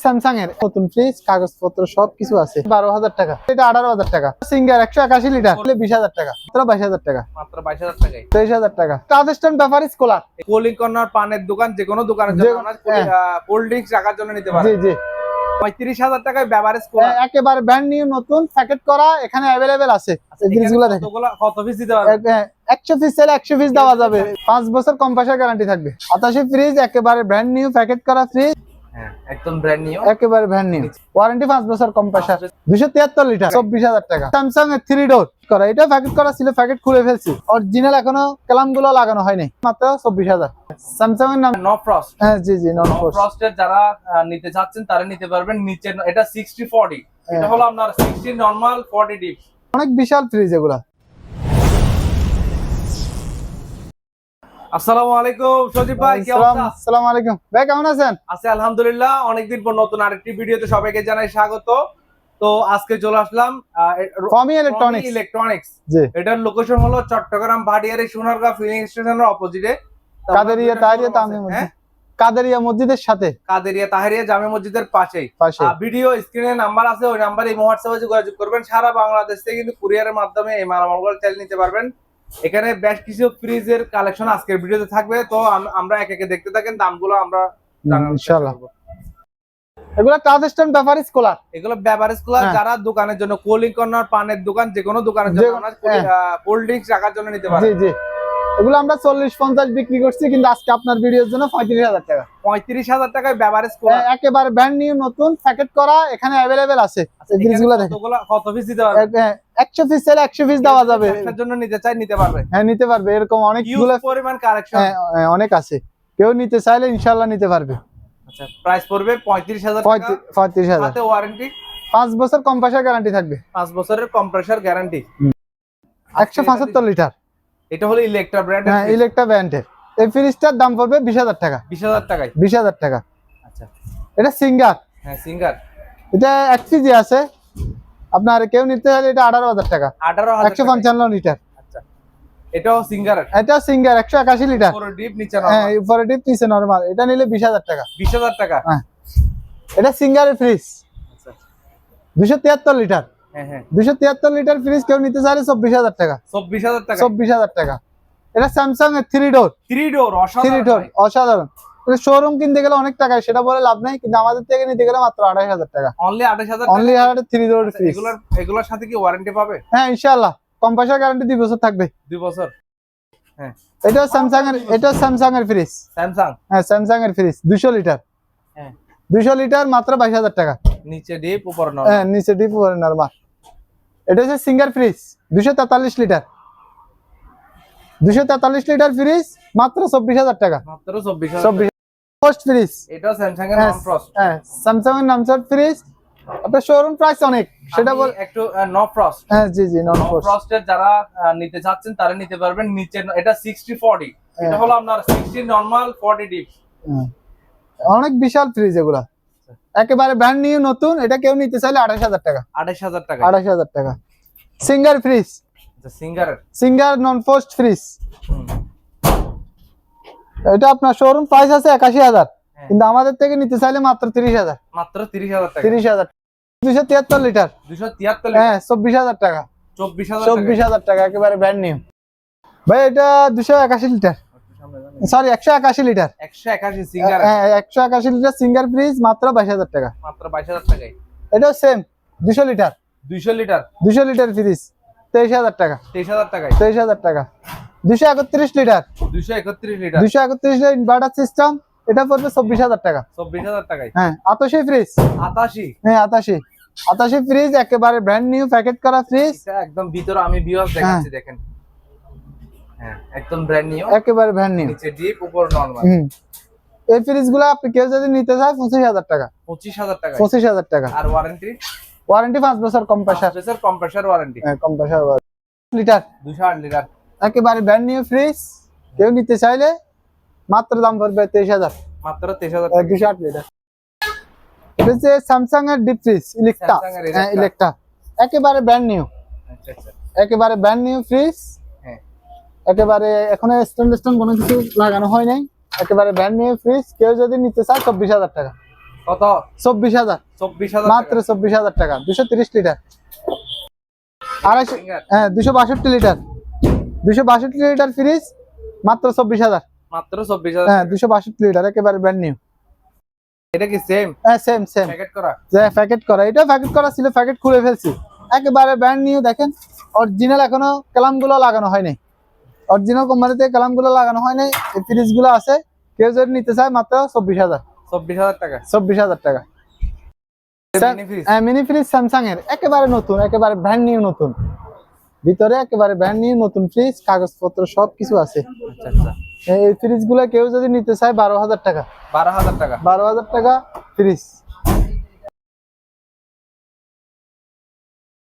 Samsung এর নতুন fridge কাগজপত্র সবকিছু আছে 12,000 টাকা, এটা 18,000 টাকা। সিঙ্গার 181 লিটার 20,000 টাকা, মাত্র 22,000 টাকা, মাত্র 22,000 টাকায় 23,000 টাকা। টাচস্টোন বেভারেজ কুলার, কুলিং কর্নার পানের দোকান, যে কোনো দোকানের জন্য আমরা কোল্ড ড্রিঙ্কস রাখার জন্য নিতে পারি। জি জি, 35,000 টাকায় বেভারেজ কুলার, একেবারে ব্র্যান্ড নিউ নতুন প্যাকেট করা, এখানে अवेलेबल আছে। এই জিনিসগুলো দেখেন, কত পিস দিতে পারবেন? 100 পিস চাইলে 100 পিস দেওয়া যাবে। 5 বছর কম্প্রেসার গ্যারান্টি থাকবে। 88 ফ্রিজ, একেবারে ব্র্যান্ড নিউ প্যাকেট করা ফ্রিজ, হ্যাঁ একদম ব্র্যান্ড নিউ, একেবারে ব্র্যান্ড নিউ। ওয়ারেন্টি 5 বছর কম্প্রেসার, 273 লিটার, 24,000 টাকা। স্যামসাং এর 3 ডোর করা, এটা প্যাকেট করা ছিল, প্যাকেট খুলে ফেলছি। অরিজিনাল এখনো ক্যালাম গুলো লাগানো হয়নি, মাত্র 24,000। স্যামসাং এর নাম নো ফ্রস্ট। হ্যাঁ জি জি, নো ফ্রস্টের যারা নিতে চাচ্ছেন তারা নিতে পারবেন। নিচে এটা 60/40, এটা হলো আপনার 60 নরমাল, 40 ডিপ। অনেক বিশাল ফ্রিজ এগুলা। আসসালামু আলাইকুম সজীব ভাই, কি অবস্থা? আসসালামু আলাইকুম ভাই, কেমন আছেন? আছি আলহামদুলিল্লাহ। অনেকদিন পর নতুন আরেকটি ভিডিওতে সবাইকে জানাই স্বাগত। তো আজকে চলে আসলাম ফমি ইলেকট্রনিক্স। জি, এটার লোকেশন হলো চট্টগ্রাম ভাটিয়ারি সোনারগাঁ ফিলিং স্টেশনের অপোজিটে, কাদেরিয়া তাহিরিয়া জামে মসজিদ, কাদেরিয়া মসজিদের সাথে, কাদেরিয়া তাহিরিয়া জামে মসজিদের পাশেই। ভিডিও স্ক্রিনে নাম্বার আছে, ওই নাম্বারে এই হোয়াটসঅ্যাপে যোগাযোগ করবেন। সারা বাংলাদেশ থেকে কিন্তু কুরিয়ারের মাধ্যমে এই মালামালগুলো চাইলে নিতে পারবেন। এখানে বেশ কিছু ফ্রিজের কালেকশন আজকের ভিডিওতে থাকবে, তো আমরা এক একে দেখতে থাকেন, দামগুলো আমরা ইনশাআল্লাহ। এগুলা টাচস্টোন বেভারেজ কুলার, এগুলো বেভারেজ কুলার যারা দোকানের জন্য, কুলিং কর্নার পানের দোকান, যে কোনো দোকানের জন্য আমরা কোল্ড ড্রিঙ্কস রাখার জন্য নিতে পারি। জি জি, এগুলো আমরা 40-50 বিক্রি করছি, কিন্তু আজকে আপনার ভিডিওর জন্য 35,000 টাকা। 35,000 টাকায় বেভারেজ কুলার, একেবারে ব্র্যান্ড নিউ নতুন প্যাকেট করা, এখানে अवेलेबल আছে। এই জিনিসগুলো দেখেন, কত পিস দিতে পারবেন? 100 পিস চাইলে 100 পিস দেওয়া যাবে। এর জন্য নিতে চাই নিতে পারবে। হ্যাঁ নিতে পারবে, এরকম অনেকগুলো পরিমাণ কালেকশন অনেক আছে। কেউ নিতে চাইলে ইনশাআল্লাহ নিতে পারবে। আচ্ছা, প্রাইস পড়বে 35,000 টাকা, 35,000। সাথে ওয়ারেন্টি 5 বছর কম্প্রেসার গ্যারান্টি থাকবে। 5 বছরের কম্প্রেসার গ্যারান্টি। 175 লিটার। এটা হলো ইলেকট্রা ব্র্যান্ড। হ্যাঁ ইলেকট্রা ব্র্যান্ডের। এই ফ্রিজটার দাম পড়বে 20,000 টাকা। 20,000 টাকায়? 20,000 টাকা। আচ্ছা, এটা সিঙ্গার। হ্যাঁ সিঙ্গার। এটা 1 কেজি আছে। আপনার কেউ নিতে চাইলে এটা 18,000 টাকা। 18,000 155 লিটার। আচ্ছা, এটাও সিঙ্গার। এটা সিঙ্গার 181 লিটার। উপরে ডিপ নিচে নরমাল। হ্যাঁ উপরে ডিপ নিচে নরমাল। এটা নিলে 20,000 টাকা। 20,000 টাকা। হ্যাঁ এটা সিঙ্গারের ফ্রিজ। আচ্ছা, 273 লিটার। হ্যাঁ হ্যাঁ, 273 লিটার ফ্রিজ কেউ নিতে চাইলে 24,000 টাকা। 24,000 টাকা। 24,000 টাকা। এটা স্যামসাং এর 3 ডোর। 3 ডোর অসাধারণ। শোরুম কিনতে গেলে অনেক টাকা, সেটা বলে লাভ নাই, কিন্তু আমাদের থেকে নিতে গেলে মাত্র 28,000 টাকা। Only 28,000 only 3 door fridge. এগুলোর সাথে কি ওয়ারেন্টি পাবে? হ্যাঁ ইনশাআল্লাহ, কম্প্রেসার গ্যারান্টি 2 বছর থাকবে। 2 বছর। হ্যাঁ এটা স্যামসাং এর ফ্রিজ। স্যামসাং। হ্যাঁ স্যামসাং এর ফ্রিজ 200 লিটার। হ্যাঁ 200 লিটার মাত্র 22,000 টাকা। নিচে ডিপ উপরে নরমাল। হ্যাঁ নিচে ডিপ উপরে নরমাল। এটা হচ্ছে singer fridge 243 litre. 243 litre fridge মাত্র 24,000 টাকা। মাত্র 24,000। First fridge. এটা স্যামসাং এর নন ফ্রস্ট। হ্যাঁ স্যামসাং এর নামসর ফ্রিজ। আপনার শোরুম প্রাইস অনেক, সেটা বল একটু নো ফ্রস্ট। হ্যাঁ জি জি, নন ফ্রস্টের যারা নিতে চাচ্ছেন তারা নিতে পারবেন। নিচে এটা 60/40, এটা হলো আপনার 60 নরমাল, 40 ডিপ। অনেক বিশাল ফ্রিজ এগুলা, একেবারে ব্র্যান্ড নিউ নতুন। এটা কেউ নিতে চাইলে 28,000 টাকা। 28,000 টাকা। 28,000 টাকা। Singer fridge. সিঙ্গার নন ফ্রস্ট ফ্রিজ। এটা আপনার শোরুম প্রাইস আছে 81,000, কিন্তু আমাদের থেকে নিতে চাইলে মাত্র 30,000। মাত্র 30,000 টাকা। 30,000। 273 লিটার। 273 লিটার। হ্যাঁ 24,000 টাকা। 24,000 টাকা, একেবারে ব্র্যান্ড নিউ। ভাই এটা 281 লিটার, সরি 181 লিটার। 181 সিঙ্গার। হ্যাঁ 181 লিটার সিঙ্গার ফ্রিজ মাত্র 22,000 টাকা। মাত্র 22,000 টাকায়। এটাও same 200 litre. 200 litre. 200 litre fridge 23,000 টাকা। 23,000 টাকায়। 23,000 টাকা। 231 litre. 231 litre. 231 litre inverter system, এটা পড়বে 24,000 টাকা। 24,000 টাকায়। হ্যাঁ 88 ফ্রিজ। 88। হ্যাঁ 88 ফ্রিজ, একেবারে ব্র্যান্ড নিউ প্যাকেট করা ফ্রিজ। এটা একদম ভিতরে আমি ভিউয়ার্স দেখাচ্ছি, দেখেন। হ্যাঁ একদম ব্র্যান্ড নিউ, একেবারে ব্র্যান্ড নিউ। নিচে ডিপ উপর নরমাল। এই ফ্রিজগুলো আপনি কেউ যদি নিতে চায় 25,000 টাকা। 25,000 টাকা। 25,000 টাকা। আর ওয়ারেন্টি? ওয়ারেন্টি 5 বছর কম্প্রেসার। 5 বছর কম্প্রেসার ওয়ারেন্টি। হ্যাঁ কম্প্রেসার লিটার। 208 লিটার। একেবারে ব্র্যান্ড নিউ ফ্রিজ, কেউ নিতে চাইলে মাত্র দাম পড়বে 23,000। মাত্র 23,000। 208 লিটার। এটা হচ্ছে স্যামসাং এর ডিপ ফ্রিজ ইলেকট্রা। হ্যাঁ ইলেকট্রা, একেবারে ব্র্যান্ড নিউ। আচ্ছা আচ্ছা, একেবারে ব্র্যান্ড নিউ ফ্রিজ। হ্যাঁ একেবারে এখনো স্ট্যান্ড কোনো কিছু লাগানো হয় নাই, একেবারে ব্র্যান্ড নিউ ফ্রিজ। কেউ যদি নিতে চায় 24,000 টাকা। কত? 24,000 24,000 মাত্র 24,000 টাকা 230 লিটার 250 হ্যাঁ 262 লিটার 262 লিটার ফ্রিজ মাত্র 24,000 মাত্র 24,000 হ্যাঁ 262 লিটার একেবারে ব্র্যান্ড নিউ এটা কি সেম হ্যাঁ সেম প্যাকেট করা? যে প্যাকেট করা, এটা প্যাকেট করা ছিল, প্যাকেট খুলে ফেলছি, একেবারে ব্র্যান্ড নিউ। দেখেন অরিজিনাল এখনো কালাম গুলো লাগানো হয়নি, অরিজিনাল কোম্পানিতে কালাম গুলো লাগানো হয়নি। এই ফ্রিজ গুলো আছে, কেউ যদি নিতে চায় মাত্র 24,000 24,000 টাকা 24,000 টাকা। Mini fridge mini fridge Samsung এর একেবারে নতুন, একেবারে ব্র্যান্ড নিউ নতুন, ভিতরে একেবারে ব্র্যান্ড নিউ নতুন ফ্রিজ, কাগজপত্র সবকিছু আছে। আচ্ছা আচ্ছা এই ফ্রিজ গুলো কেউ যদি নিতে চায় 12,000 টাকা 12,000 টাকা 12,000 টাকা ফ্রিজ।